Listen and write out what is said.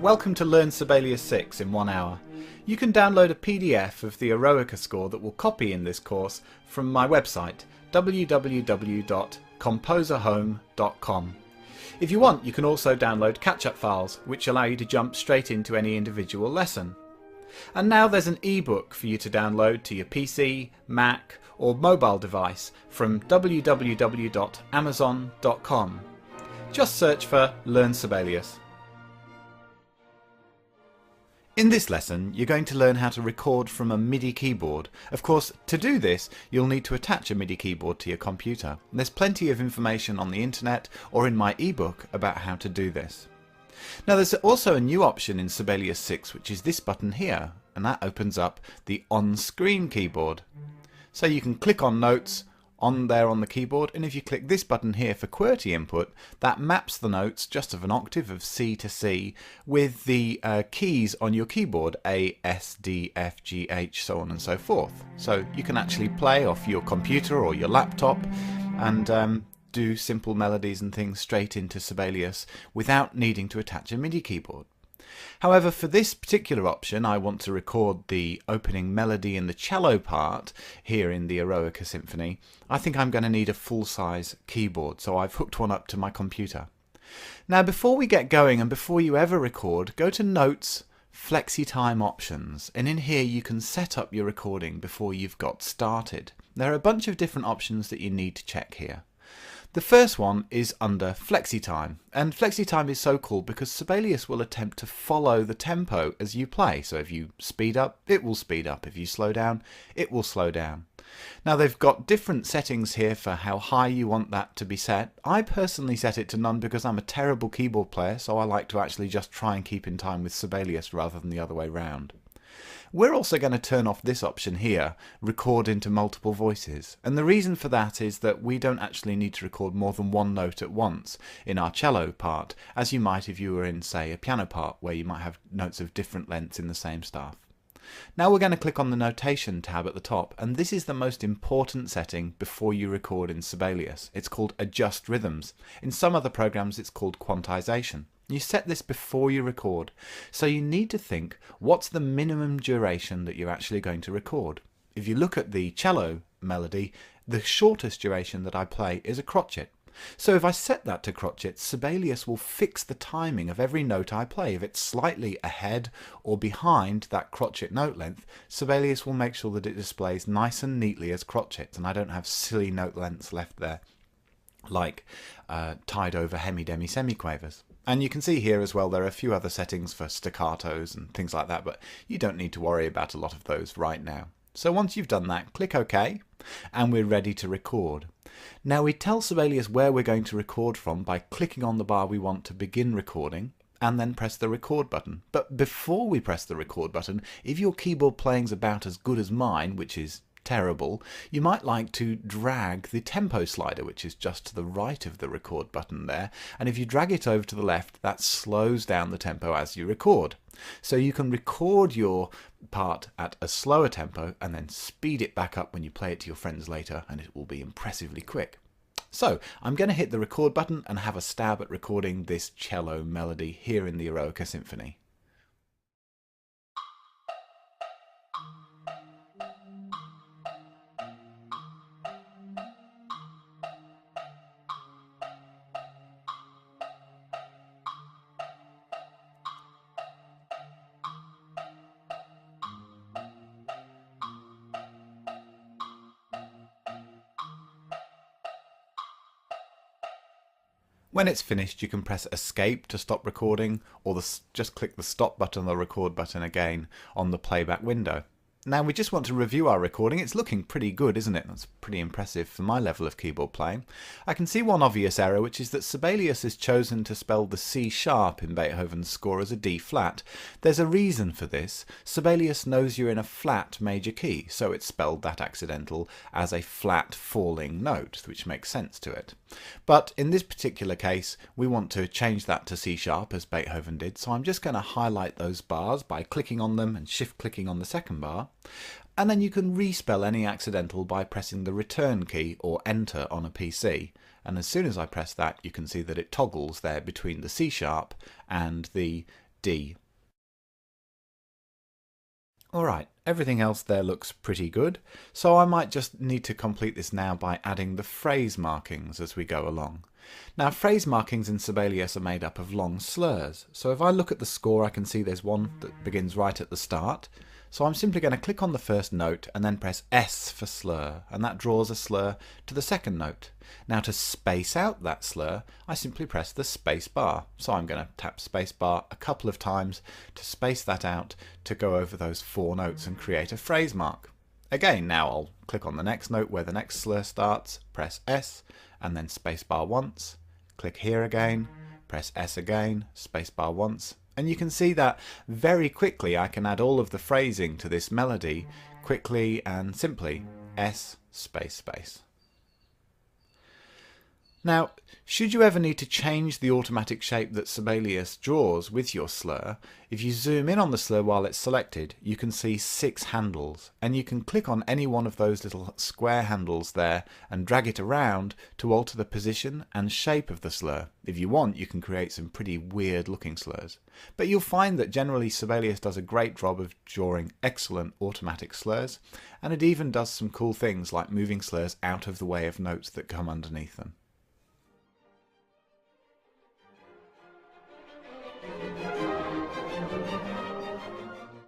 Welcome to Learn Sibelius 6 in 1 hour. You can download a PDF of the Eroica score that will copy in this course from my website www.composerhome.com. If you want, you can also download catch-up files which allow you to jump straight into any individual lesson. And now there's an ebook for you to download to your PC, Mac or mobile device from www.amazon.com. Just search for Learn Sibelius. In this lesson, you're going to learn how to record from a MIDI keyboard. Of course, to do this, you'll need to attach a MIDI keyboard to your computer. There's plenty of information on the internet or in my ebook about how to do this. Now there's also a new option in Sibelius 6, which is this button here, and that opens up the on-screen keyboard. So you can click on notes on there on the keyboard, and if you click this button here for QWERTY input, that maps the notes just of an octave of C to C with the keys on your keyboard, A, S, D, F, G, H, so on and so forth. So you can actually play off your computer or your laptop and do simple melodies and things straight into Sibelius without needing to attach a MIDI keyboard. However, for this particular option, I want to record the opening melody in the cello part here in the Eroica Symphony. I think I'm going to need a full-size keyboard, so I've hooked one up to my computer. Now, before we get going and before you ever record, go to Notes, FlexiTime Options, and in here you can set up your recording before you've got started. There are a bunch of different options that you need to check here. The first one is under FlexiTime, and FlexiTime is so called because Sibelius will attempt to follow the tempo as you play. So if you speed up, it will speed up. If you slow down, it will slow down. Now they've got different settings here for how high you want that to be set. I personally set it to none because I'm a terrible keyboard player, so I like to actually just try and keep in time with Sibelius rather than the other way round. We're also going to turn off this option here, record into multiple voices, and the reason for that is that we don't actually need to record more than one note at once in our cello part, as you might if you were in, say, a piano part where you might have notes of different lengths in the same staff. Now we're going to click on the notation tab at the top, and this is the most important setting before you record in Sibelius. It's called Adjust Rhythms. In some other programs it's called quantization. You set this before you record, so you need to think what's the minimum duration that you're actually going to record. If you look at the cello melody, the shortest duration that I play is a crotchet. So if I set that to crotchet, Sibelius will fix the timing of every note I play. If it's slightly ahead or behind that crotchet note length, Sibelius will make sure that it displays nice and neatly as crotchets, and I don't have silly note lengths left there, like tied over hemi-demi semiquavers. And you can see here as well there are a few other settings for staccatos and things like that, but you don't need to worry about a lot of those right now. So once you've done that, click OK, and we're ready to record. Now we tell Sibelius where we're going to record from by clicking on the bar we want to begin recording, and then press the record button. But before we press the record button, if your keyboard playing's about as good as mine, which is terrible, you might like to drag the tempo slider, which is just to the right of the record button there, and if you drag it over to the left, that slows down the tempo as you record. So you can record your part at a slower tempo and then speed it back up when you play it to your friends later, and it will be impressively quick. So I'm going to hit the record button and have a stab at recording this cello melody here in the Eroica Symphony. When it's finished, you can press Escape to stop recording, or just click the Stop button or the Record button again on the playback window. Now we just want to review our recording. It's looking pretty good, isn't it? That's pretty impressive for my level of keyboard playing. I can see one obvious error, which is that Sibelius has chosen to spell the C sharp in Beethoven's score as a D flat. There's a reason for this. Sibelius knows you're in a flat major key, so it's spelled that accidental as a flat falling note, which makes sense to it. But in this particular case, we want to change that to C sharp as Beethoven did, so I'm just going to highlight those bars by clicking on them and shift clicking on the second bar. And then you can respell any accidental by pressing the return key or enter on a PC. And as soon as I press that, you can see that it toggles there between the C sharp and the D. Alright, everything else there looks pretty good, so I might just need to complete this now by adding the phrase markings as we go along. Now phrase markings in Sibelius are made up of long slurs, so if I look at the score I can see there's one that begins right at the start, so I'm simply going to click on the first note and then press S for slur, and that draws a slur to the second note. Now to space out that slur, I simply press the space bar. So I'm going to tap space bar a couple of times to space that out to go over those 4 notes and create a phrase mark. Again, now I'll click on the next note where the next slur starts, press S, and then space bar once. Click here again, press S again, space bar once. And you can see that very quickly I can add all of the phrasing to this melody quickly and simply. S space space. Now, should you ever need to change the automatic shape that Sibelius draws with your slur, if you zoom in on the slur while it's selected, you can see 6 handles, and you can click on any one of those little square handles there and drag it around to alter the position and shape of the slur. If you want, you can create some pretty weird looking slurs. But you'll find that generally Sibelius does a great job of drawing excellent automatic slurs, and it even does some cool things like moving slurs out of the way of notes that come underneath them.